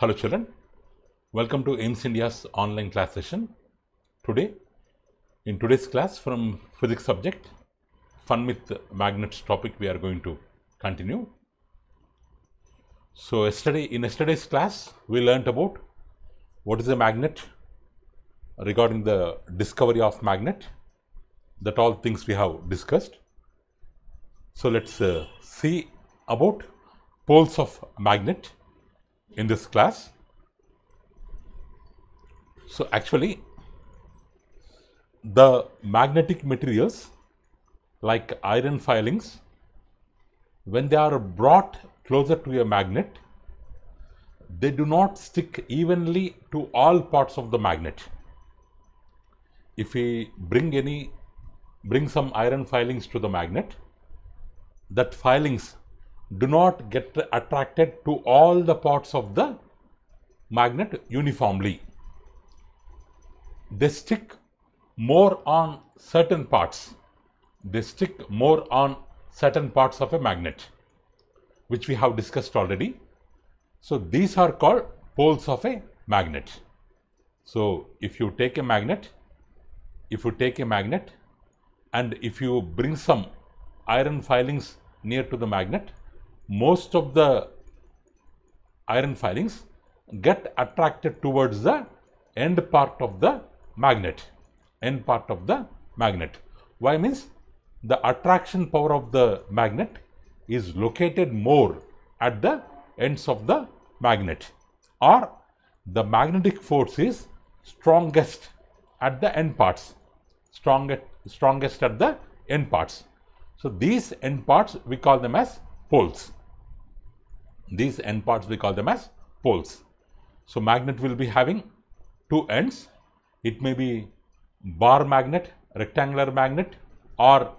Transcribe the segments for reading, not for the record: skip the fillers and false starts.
Hello children, welcome to AIMS India's online class session. In today's class from physics subject, fun with magnets topic we are going to continue. So in yesterday's class we learnt about what is a magnet, regarding the discovery of magnet, that all things we have discussed. So let's see about poles of magnet in this class. So actually the magnetic materials like iron filings, when they are brought closer to a magnet, they do not stick evenly to all parts of the magnet. If we bring some iron filings to the magnet, that filings do not get attracted to all the parts of the magnet uniformly. They stick more on certain parts. They stick more on certain parts of a magnet, which we have discussed already. So these are called poles of a magnet. So if you take a magnet, and if you bring some iron filings near to the magnet, most of the iron filings get attracted towards the end part of the magnet. Why? Means the attraction power of the magnet is located more at the ends of the magnet, or the magnetic force is strongest at the end parts. Strongest at the end parts. So these end parts we call them as poles. So magnet will be having two ends. It may be bar magnet, rectangular magnet, or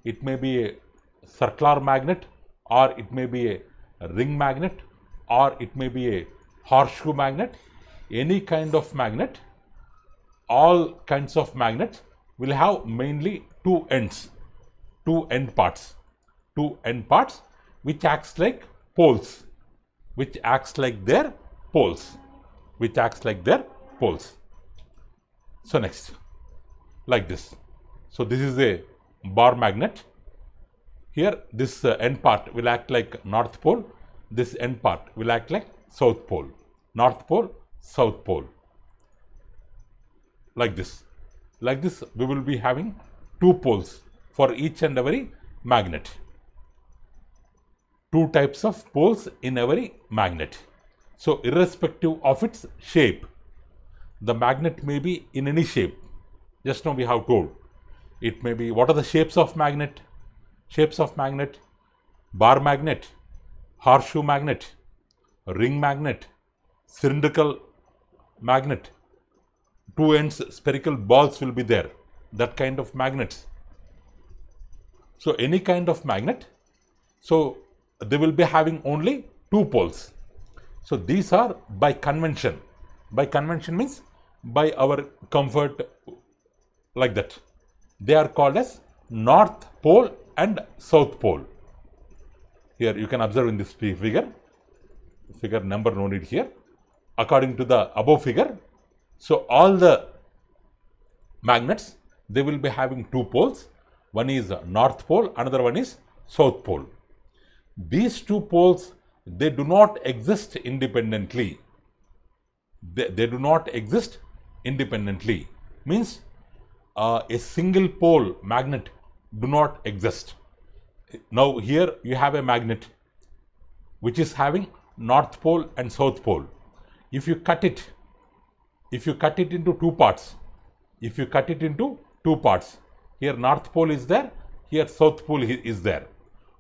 it may be a circular magnet, or it may be a ring magnet, or it may be a horseshoe magnet. Any kind of magnet, all kinds of magnets will have mainly two end parts, which acts like poles, So next, like this. So this is a bar magnet. Here this end part will act like North Pole. This end part will act like South Pole. North Pole, South Pole. Like this. Like this, we will be having two poles for each and every magnet. Two types of poles in every magnet. So irrespective of its shape, the magnet may be in any shape. Just now we have told. It may be, what are the shapes of magnet? Bar magnet, horseshoe magnet, ring magnet, cylindrical magnet. Two ends spherical balls will be there. That kind of magnets. So any kind of magnet, so they will be having only two poles. So these are by convention. By convention means by our comfort, like that. They are called as North Pole and South Pole. Here you can observe in this figure number no need here. According to the above figure, so all the magnets, they will be having two poles. One is North Pole, another one is South Pole. These two poles, they do not exist independently. They do not exist independently. Means a single pole magnet do not exist. Now here you have a magnet which is having North Pole and South Pole. If you cut it into two parts, here North Pole is there, here South Pole is there.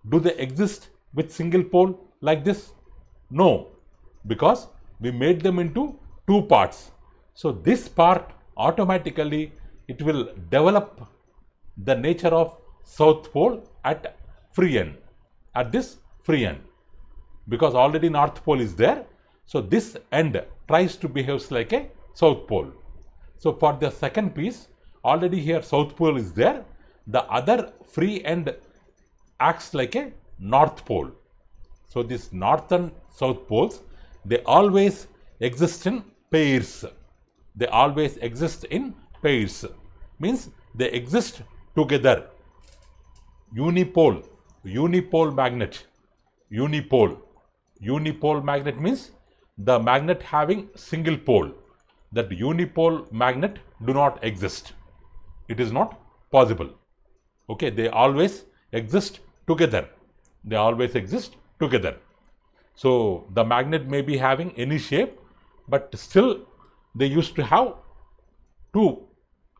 Do they exist with single pole like this? No, because we made them into two parts. So this part automatically it will develop the nature of South Pole at this free end, because already North Pole is there. So this end tries to behave like a South Pole. So for the second piece, already here South Pole is there. The other free end acts like a North Pole. So this North and South poles, they always exist in pairs. They always exist in pairs. Means they exist together. Unipole magnet. Unipole magnet means the magnet having single pole. That unipole magnet do not exist. It is not possible. Okay, they always exist together. They always exist together. So the magnet may be having any shape, but still they used to have two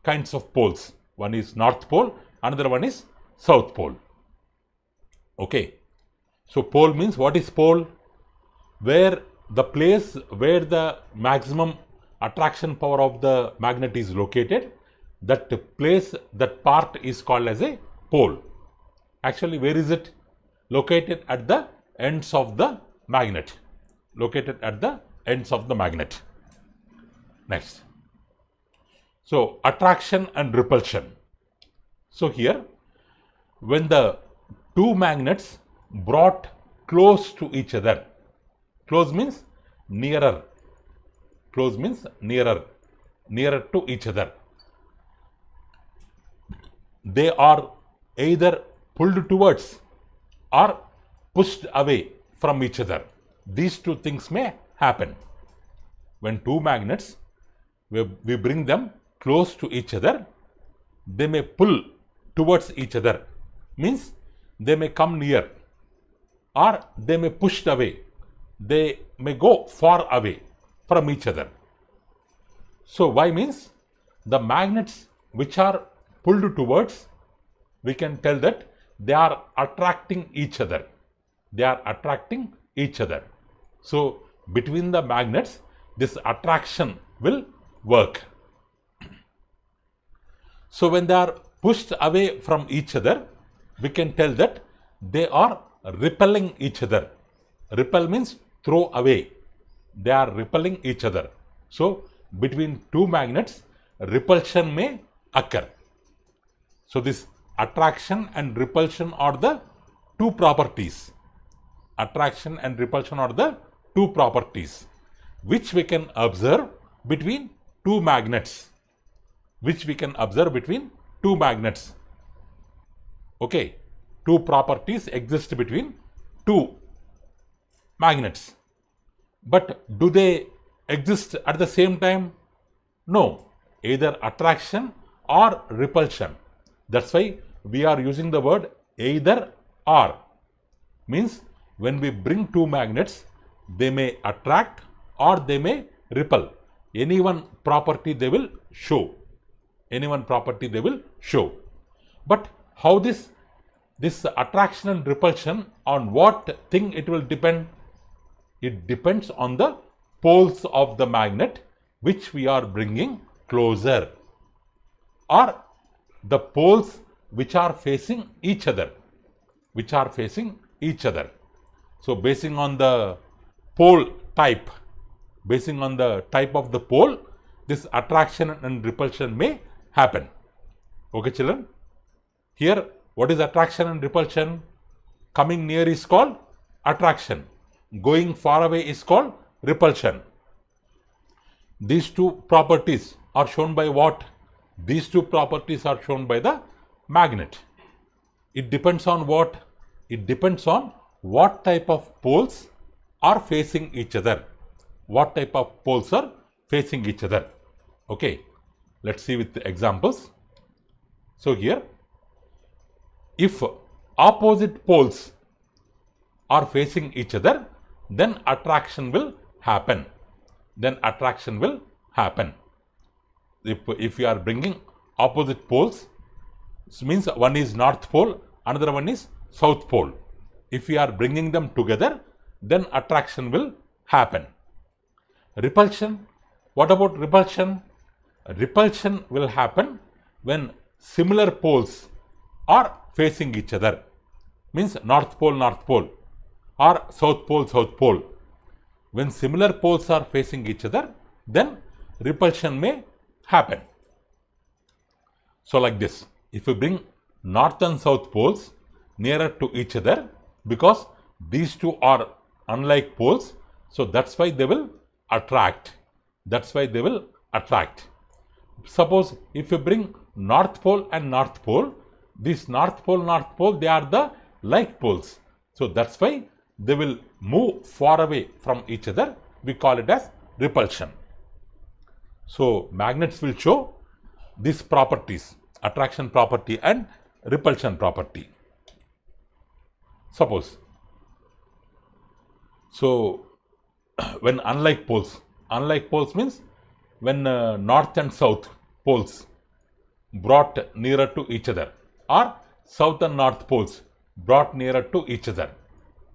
kinds of poles. One is north pole, another one is south pole. Okay. So pole means, what is pole? Where the place where the maximum attraction power of the magnet is located, that place, that part is called as a pole. Actually, where is it? Located at the ends of the magnet. Located at the ends of the magnet. Next. So, attraction and repulsion. So, here, when the two magnets brought close to each other, close means nearer. Close means nearer to each other. They are either pulled towards or pushed away from each other. These two things may happen. When two magnets, we bring them close to each other, they may pull towards each other. Means they may come near, or they may push away. They may go far away from each other. So why? Means the magnets which are pulled towards, we can tell that they are attracting each other. They are attracting each other. So between the magnets, this attraction will work. So when they are pushed away from each other, we can tell that they are repelling each other. Repel means throw away. They are repelling each other. So between two magnets, repulsion may occur. So this attraction and repulsion are the two properties. Attraction and repulsion are the two properties which we can observe between two magnets. Okay, two properties exist between two magnets. But do they exist at the same time? No, either attraction or repulsion. That's why we are using the word either or. Means when we bring two magnets, they may attract or they may repel. Any one property they will show. But how this attraction and repulsion, on what thing it will depend? It depends on the poles of the magnet which we are bringing closer, or the poles which are facing each other. So basing on the pole type, of the pole, this attraction and repulsion may happen. Okay, children? Here, what is attraction and repulsion? Coming near is called attraction. Going far away is called repulsion. These two properties are shown by what? These two properties are shown by the magnet. It depends on what? It depends on what type of poles are facing each other. Okay, let's see with the examples. So here, if opposite poles are facing each other, then attraction will happen. If you are bringing opposite poles, it means one is north pole, another one is south pole. If we are bringing them together, then attraction will happen. Repulsion. What about repulsion? Repulsion will happen when similar poles are facing each other. Means north pole or south pole. When similar poles are facing each other, then repulsion may happen. So like this, if we bring north and south poles nearer to each other, because these two are unlike poles, so that's why they will attract. That's why they will attract. Suppose if you bring North Pole and North Pole, this North Pole, they are the like poles. So that's why they will move far away from each other. We call it as repulsion. So magnets will show these properties, attraction property and repulsion property. Suppose, so when unlike poles means when north and south poles brought nearer to each other, or south and north poles brought nearer to each other,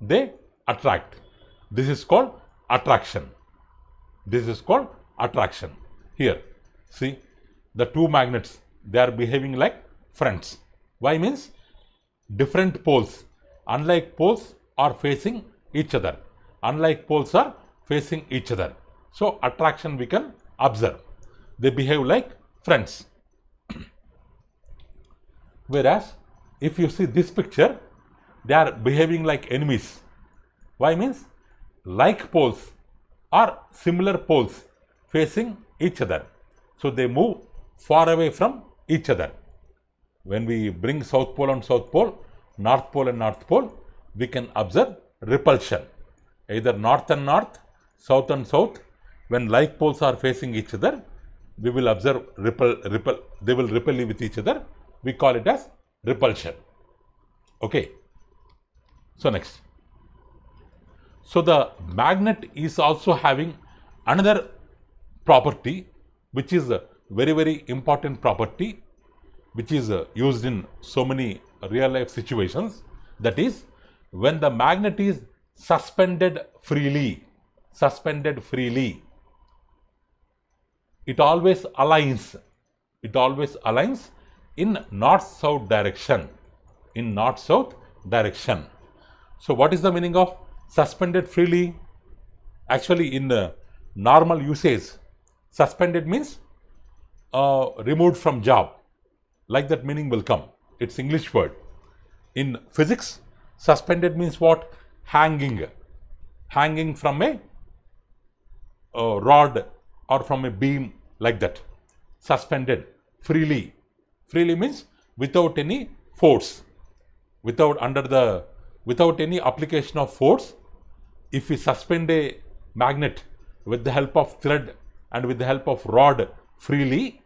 they attract. This is called attraction. This is called attraction. Here, see, the two magnets, they are behaving like friends. Why? Means different poles, unlike poles, are facing each other. Unlike poles are facing each other. So attraction we can observe. They behave like friends. Whereas if you see this picture, they are behaving like enemies. Why? Means like poles or similar poles facing each other. So they move far away from each other. When we bring South Pole and South Pole, North Pole and North Pole, we can observe repulsion. Either north and north, south and south, when like poles are facing each other, we will observe they will repel with each other. We call it as repulsion. Okay. So next. So the magnet is also having another property, which is a very, very important property, which is used in so many real life situations. That is, when the magnet is suspended freely, it always aligns in north-south direction, So what is the meaning of suspended freely? Actually, in normal usage, suspended means removed from job, like that meaning will come. It's English word. In physics, suspended means what? Hanging from a rod or from a beam, like that. Suspended freely means without any force, without any application of force. If we suspend a magnet with the help of thread and with the help of rod freely,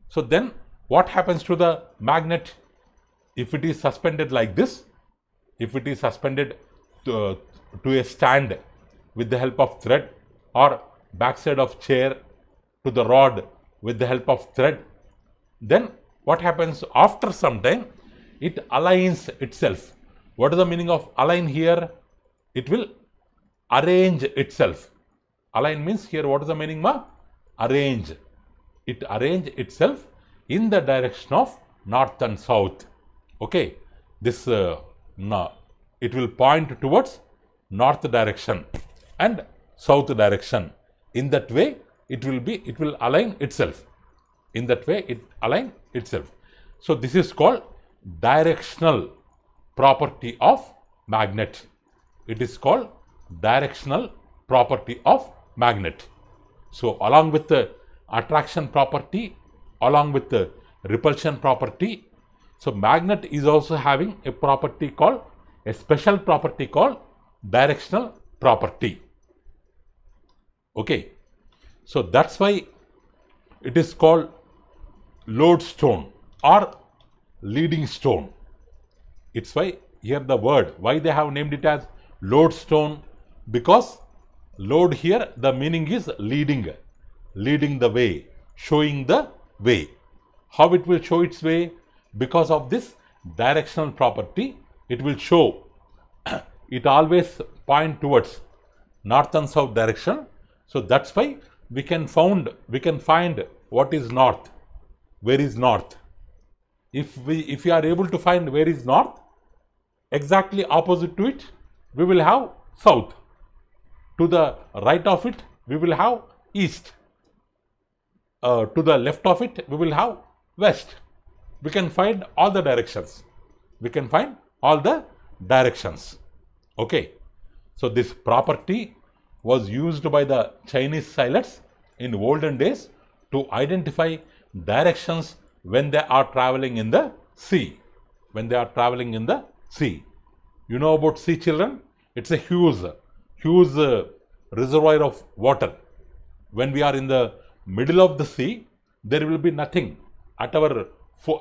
so then what happens to the magnet? If it is suspended like this, if it is suspended to a stand with the help of thread, or backside of chair to the rod with the help of thread, then what happens? After some time, it aligns itself. What is the meaning of align here? It will arrange itself. Align means here, what is the meaning? Arrange. It arrange itself in the direction of north and south. Okay, this it will point towards north direction and south direction. In that way, it will align itself. In that way, it align itself. So this is called directional property of magnet. It is called directional property of magnet. So along with the attraction property, along with the repulsion property, so magnet is also having a property called, a special property called directional property. Okay, so that's why it is called lodestone or leading stone. It's why here the word, why they have named it as lodestone, because lode here, the meaning is leading the way, showing the way. How it will show its way? Because of this directional property, it will show. It always point towards north and south direction. So that's why we can find what is north, where is north. If we are able to find where is north, exactly opposite to it, we will have south. To the right of it, we will have east. To the left of it, we will have west. We can find all the directions. Okay. So this property was used by the Chinese sailors in olden days to identify directions when they are traveling in the sea. When they are traveling in the sea. You know about sea, children? It's a huge reservoir of water. When we are in the middle of the sea, there will be nothing.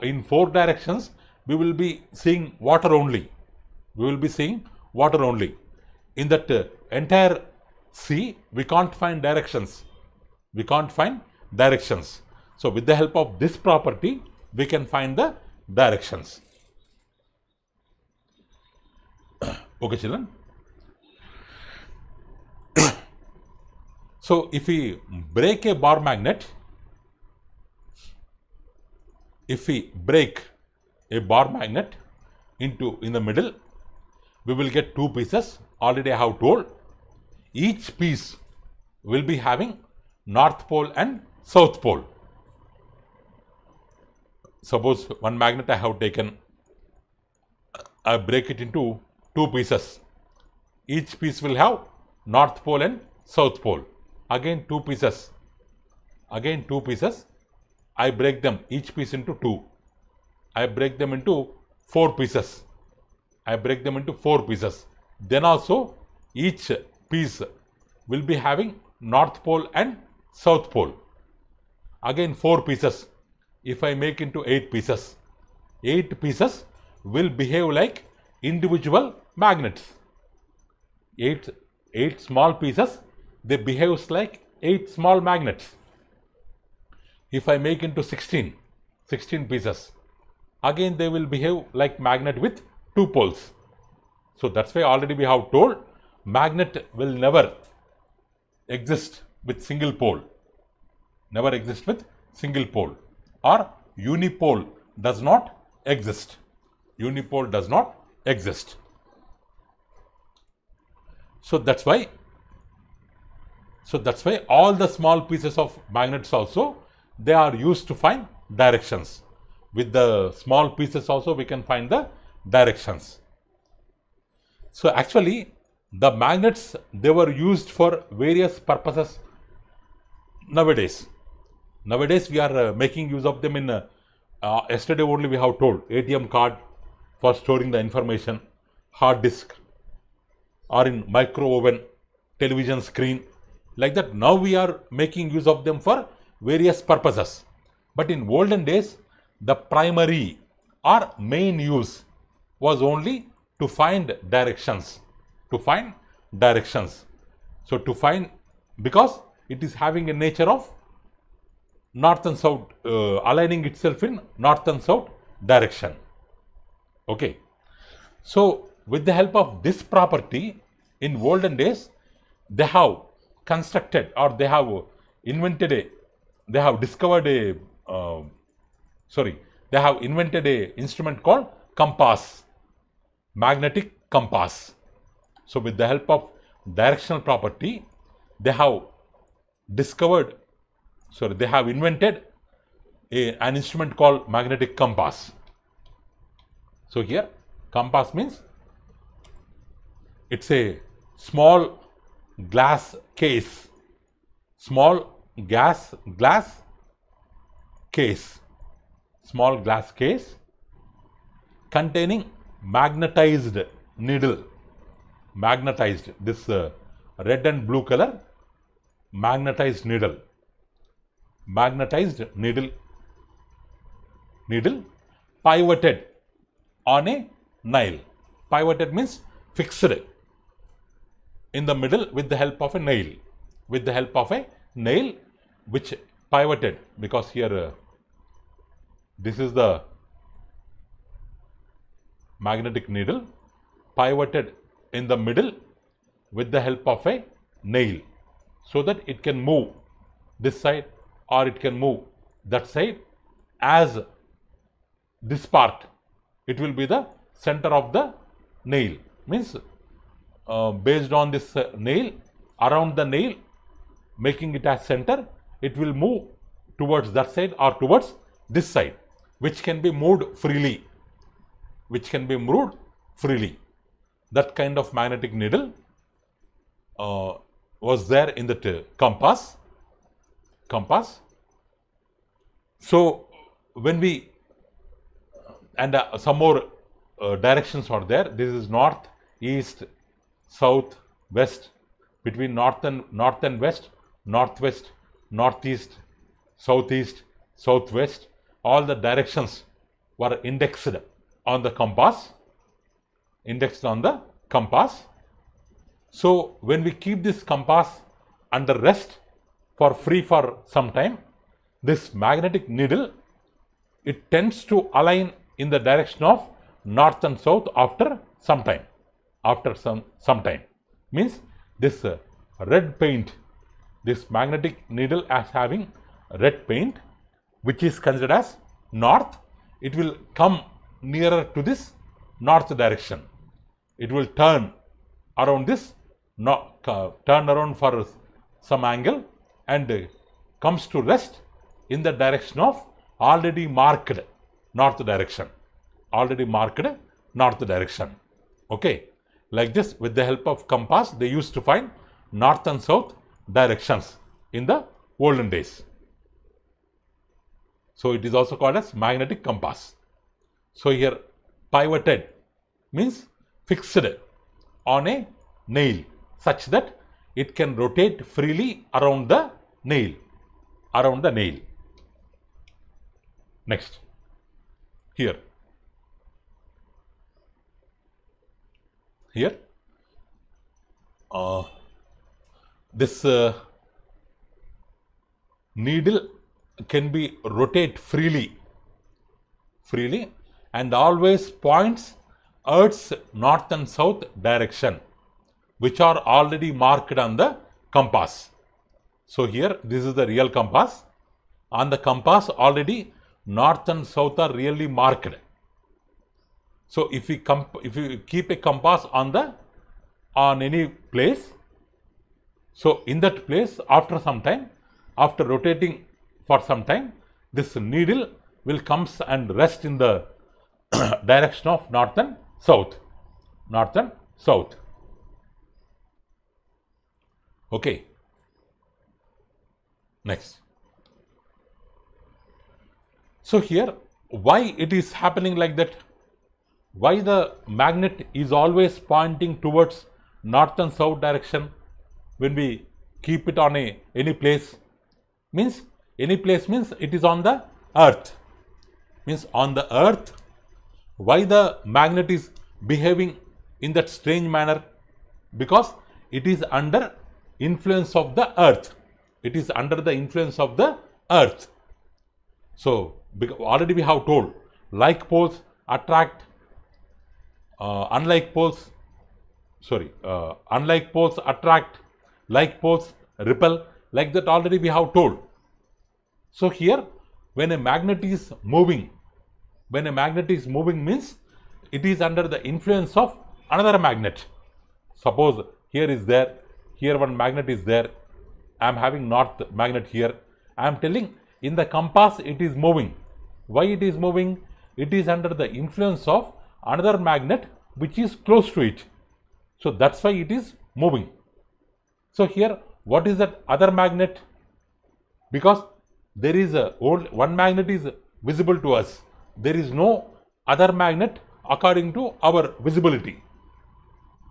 In four directions, we will be seeing water only. We will be seeing water only. In that entire sea, we can't find directions. We can't find directions. So with the help of this property, we can find the directions. Okay, children. So if we break a bar magnet, in the middle, we will get two pieces. Already I have told. Each piece will be having North Pole and South Pole. Suppose one magnet I have taken, I break it into two pieces. Each piece will have North Pole and South Pole. Again two pieces. I break them each piece into two. I break them into four pieces. Then also each piece will be having North Pole and South Pole. Again 4 pieces. If I make into 8 pieces, 8 pieces will behave like individual magnets. 8 small pieces, they behave like 8 small magnets. If I make into 16 pieces, again they will behave like magnet with 2 poles. So that's why already we have told magnet will never exist with single pole. Or unipole does not exist. So that's why all the small pieces of magnets also, they are used to find directions. With the small pieces also we can find the directions. So actually the magnets, they were used for various purposes nowadays. Nowadays we are making use of them in yesterday only we have told ATM card for storing the information, hard disk, or in micro oven, television screen. Like that, now we are making use of them for various purposes. But in olden days, the primary or main use was only to find directions. So because it is having a nature of north and south, aligning itself in north and south direction. Okay. So with the help of this property, in olden days, they have constructed, or they have invented a instrument called compass, magnetic compass. So with the help of directional property, they have invented an instrument called magnetic compass. So here compass means it's a small glass case, containing magnetized needle. This red and blue color, magnetized needle pivoted on a nail. Pivoted means fixed in the middle with the help of a nail. Which pivoted, because here this is the magnetic needle, pivoted in the middle with the help of a nail, so that it can move this side or it can move that side. As this part, it will be the center of the nail, means based on this nail, around the nail, making it as center, it will move towards that side or towards this side, which can be moved freely. That kind of magnetic needle was there in that compass. So when we, and some more directions are there. This is north, east, south, west. Between north and west, northwest, northeast, southeast, southwest, all the directions were indexed on the compass. So when we keep this compass under rest for free for some time, this magnetic needle, it tends to align in the direction of north and south after some time. Means this red paint, this magnetic needle as having red paint, which is considered as north, it will come nearer to this north direction. It will turn around this, turn around for some angle and comes to rest in the direction of already marked north direction. Okay, like this, with the help of compass, they used to find north and south directions in the olden days. So it is also called as magnetic compass. So here pivoted means fixed on a nail such that it can rotate freely around the nail. Next, here this needle can be rotate freely and always points Earth's north and south direction, which are already marked on the compass. So here this is the real compass. On the compass already north and south are really marked. So if you keep a compass on any place, so in that place, after some time, after rotating for some time, this needle will comes and rest in the direction of north and south. Okay. Next. So here, why it is happening like that? Why the magnet is always pointing towards north and south direction when we keep it on any place? Means any place means it is on the earth. Means on the earth, why the magnet is behaving in that strange manner? Because it is under influence of the earth. So already we have told, like poles attract, unlike poles attract, like poles repel, like that already we have told. So here, when a magnet is moving means it is under the influence of another magnet. Suppose here one magnet is there, I am having north magnet here, I am telling in the compass it is moving. Why it is moving? It is under the influence of another magnet which is close to it. So that's why it is moving. So here, what is that other magnet? Because there is one magnet is visible to us. There is no other magnet according to our visibility.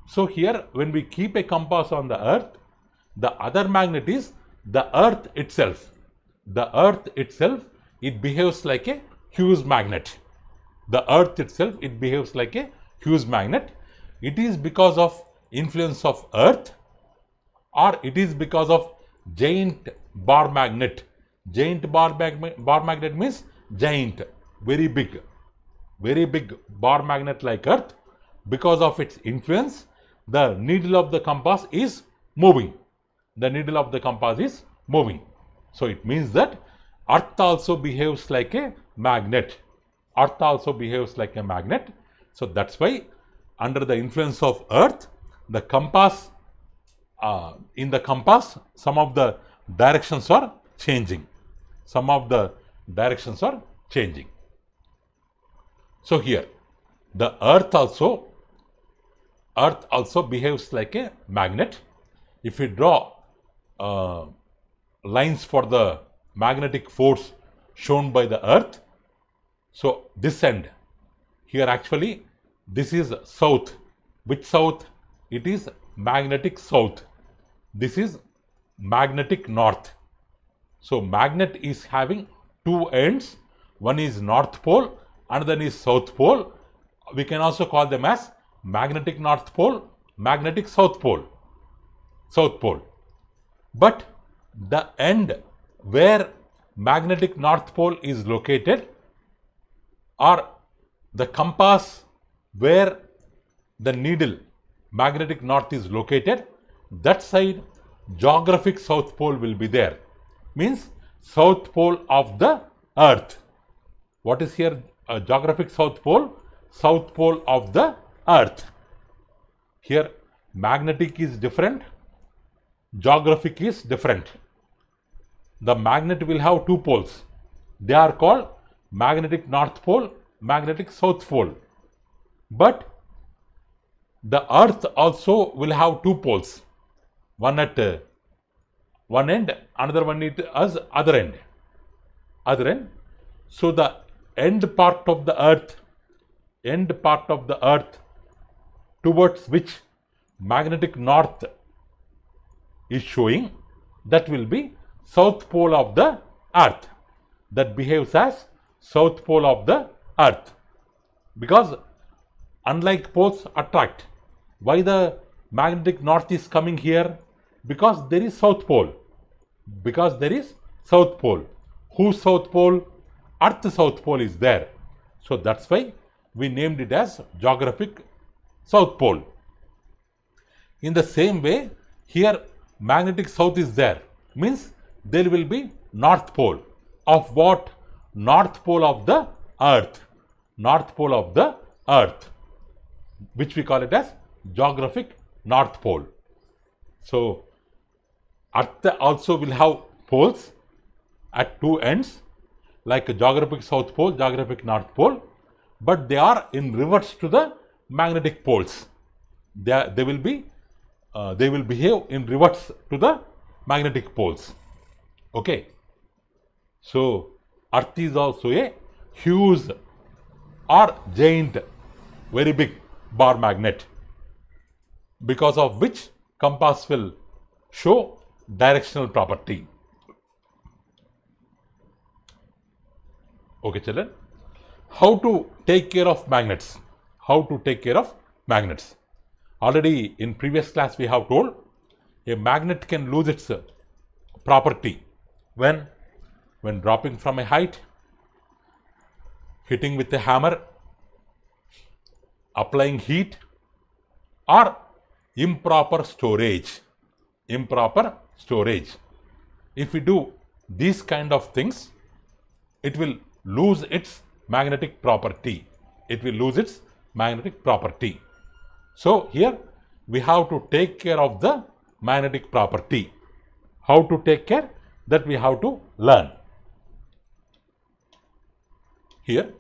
So here, when we keep a compass on the earth, the other magnet is the earth itself. It behaves like a huge magnet. It is because of influence of earth, or it is because of giant bar magnet. Giant bar magnet means giant, very big bar magnet like earth. Because of its influence, the needle of the compass is moving. So it means that earth also behaves like a magnet. So that's why under the influence of earth, the compass, in the compass, some of the directions are changing. So here, the earth also behaves like a magnet. If we draw uh, lines for the magnetic force shown by the earth. So this end here, actually this is south. Which south? It is magnetic south. This is magnetic north. So magnet is having two ends. One is north pole, another is south pole. We can also call them as magnetic north pole, magnetic south pole. South pole. But the end where magnetic north pole is located, or the compass where the needle magnetic north is located, that side geographic south pole will be there. Means south pole of the earth. What is here geographic south pole? South pole of the earth. Here magnetic is different, geographic is different. The magnet will have two poles. They are called magnetic north pole, magnetic south pole. But the earth also will have two poles. One at one end, another one at other end. So the end part of the earth towards which magnetic north is showing, that will be south pole of the earth. That behaves as south pole of the earth, because unlike poles attract. Why the magnetic north is coming here? Because there is south pole. Because there is south pole. Whose south pole? Earth south pole is there. So that's why we named it as geographic south pole. In the same way, here magnetic south is there. Means there will be north pole. Of what? North pole of the earth. North pole of the earth, which we call it as geographic north pole. So earth also will have poles at two ends, like a geographic south pole, geographic north pole, but they are in reverse to the magnetic poles. They will behave in reverse to the magnetic poles. Okay. So earth is also a huge or giant, very big bar magnet, because of which compass will show directional property. Okay, children. How to take care of magnets? How to take care of magnets? Already in previous class we have told a magnet can lose its property when dropping from a height, hitting with a hammer, applying heat, or improper storage. Improper storage. If we do these kind of things, it will lose its magnetic property. It will lose its magnetic property. So here we have to take care of the magnetic property. How to take care? That we have to learn. Here,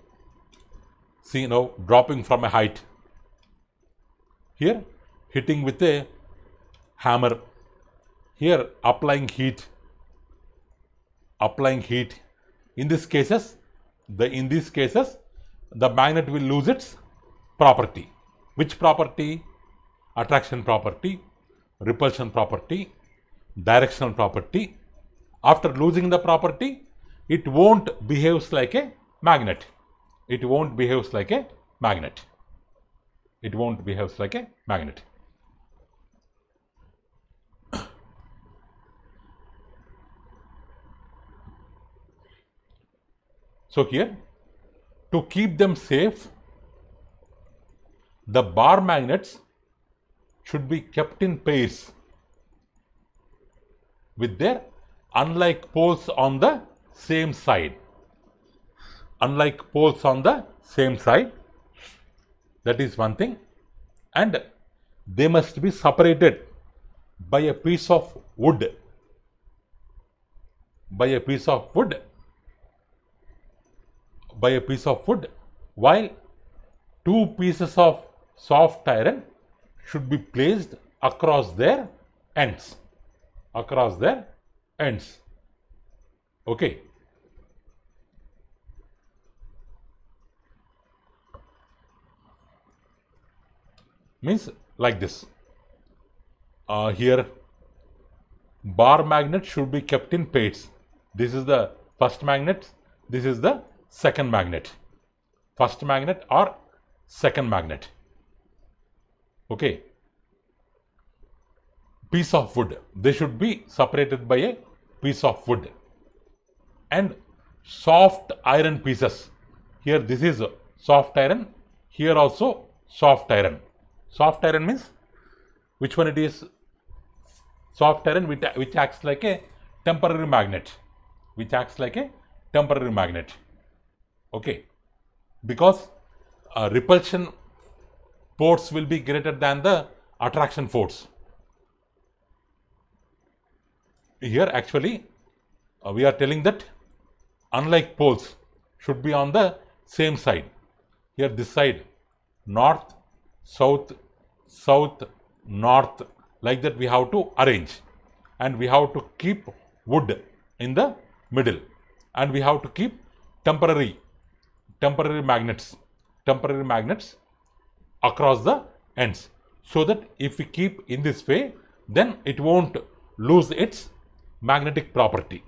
see now, dropping from a height. Here, hitting with a hammer. Here, applying heat. In these cases, the magnet will lose its property. Which property? Attraction property, repulsion property, directional property. After losing the property, it won't behave like a magnet. It won't behave like a magnet. It won't behave like a magnet. So here, to keep them safe, the bar magnets should be kept in pairs with their unlike poles on the same side. Unlike poles on the same side, that is one thing, and they must be separated by a piece of wood. By a piece of wood, while two pieces of soft iron should be placed across their ends. across their ends. Okay. Means like this. Here bar magnet should be kept in pairs. This is the first magnet, this is the second magnet. First magnet or second magnet. Okay. Piece of wood, they should be separated by a piece of wood. And soft iron pieces. Here this is soft iron, here also soft iron. Soft iron means which one it is? Soft iron which acts like a temporary magnet. Which acts like a temporary magnet. Okay. Because repulsion force will be greater than the attraction force. Here actually we are telling that unlike poles should be on the same side. Here this side north, south, south, north, like that we have to arrange, and we have to keep wood in the middle, and we have to keep temporary magnets across the ends, so that if we keep in this way, then it won't lose its magnetic property.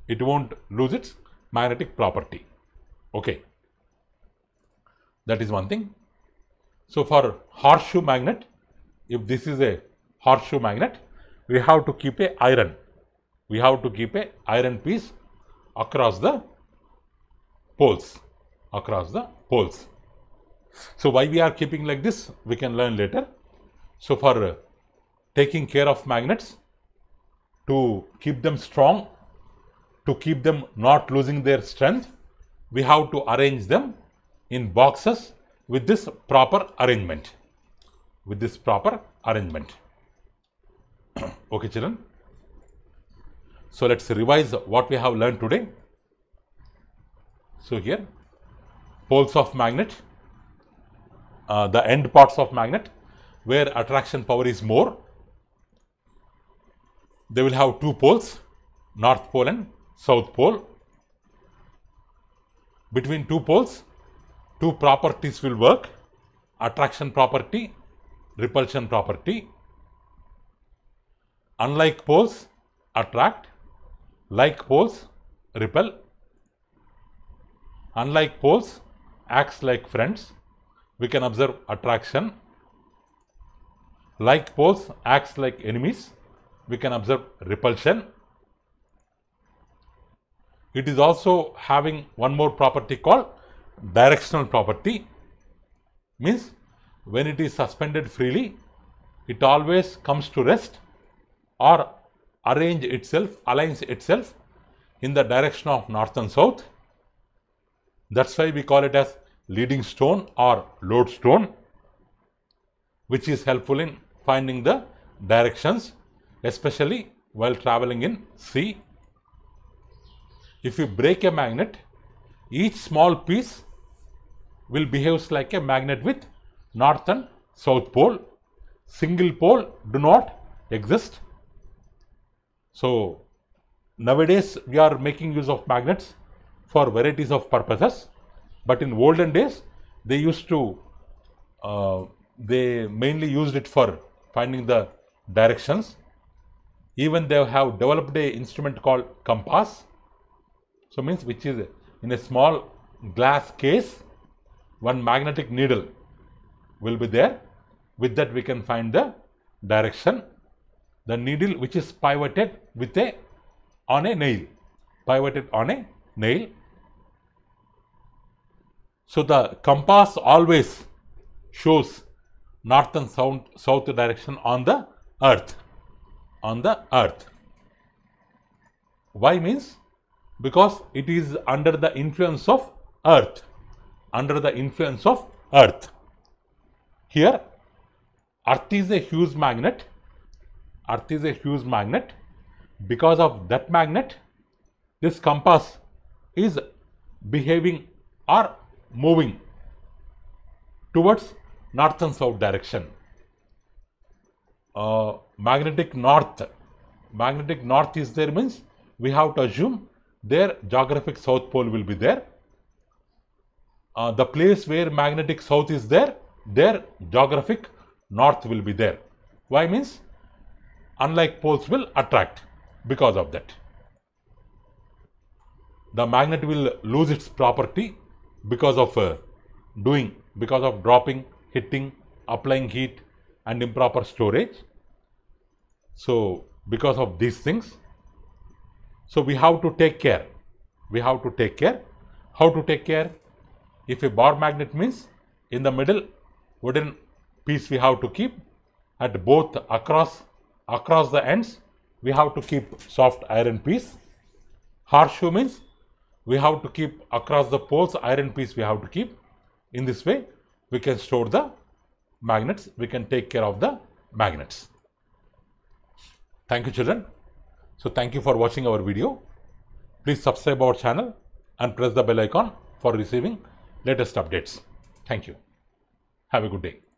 It won't lose its magnetic property. Okay. That is one thing. So for horseshoe magnet, if this is a horseshoe magnet, we have to keep a iron. We have to keep a iron piece across the poles. Across the poles. So why we are keeping like this, we can learn later. So for taking care of magnets, to keep them strong, to keep them not losing their strength, we have to arrange them in boxes with this proper arrangement. With this proper arrangement. Okay, children. So let's revise what we have learned today. So here, poles of magnet, the end parts of magnet where attraction power is more. They will have two poles, north pole and south pole. Between two poles, two properties will work: attraction property, repulsion property. Unlike poles, attract; like poles, repel. Unlike poles, acts like friends. We can observe attraction. Like poles, acts like enemies. We can observe repulsion. It is also having one more property called directional property. Means when it is suspended freely, it always comes to rest or aligns itself in the direction of north and south. That's why we call it as leading stone or lodestone, which is helpful in finding the directions, especially while traveling in sea. If you break a magnet, each small piece will behave like a magnet with north and south pole. Single pole do not exist. So nowadays we are making use of magnets for varieties of purposes, but in olden days they used to they mainly used it for finding the directions. Even they have developed a instrument called compass. So means which is in a small glass case, one magnetic needle will be there. With that we can find the direction. The needle which is pivoted with on a nail. Pivoted on a nail. So the compass always shows north and south direction on the earth. On the earth. Why means? Because it is under the influence of earth. Under the influence of earth. Here, earth is a huge magnet. Earth is a huge magnet. Because of that magnet, this compass is behaving or moving towards north and south direction. Magnetic north magnetic north is there means we have to assume their geographic south pole will be there. The place where magnetic south is there, their geographic north will be there. Why means unlike poles will attract because of that. The magnet will lose its property because of dropping, hitting, applying heat and improper storage. So because of these things, so we have to take care. How to take care? If a bar magnet means in the middle wooden piece we have to keep, at both across the ends we have to keep soft iron piece. Horseshoe means we have to keep across the poles iron piece we have to keep. In this way we can store the magnets, we can take care of the magnets. Thank you children. So thank you for watching our video. Please subscribe our channel and press the bell icon for receiving latest updates. Thank you. Have a good day.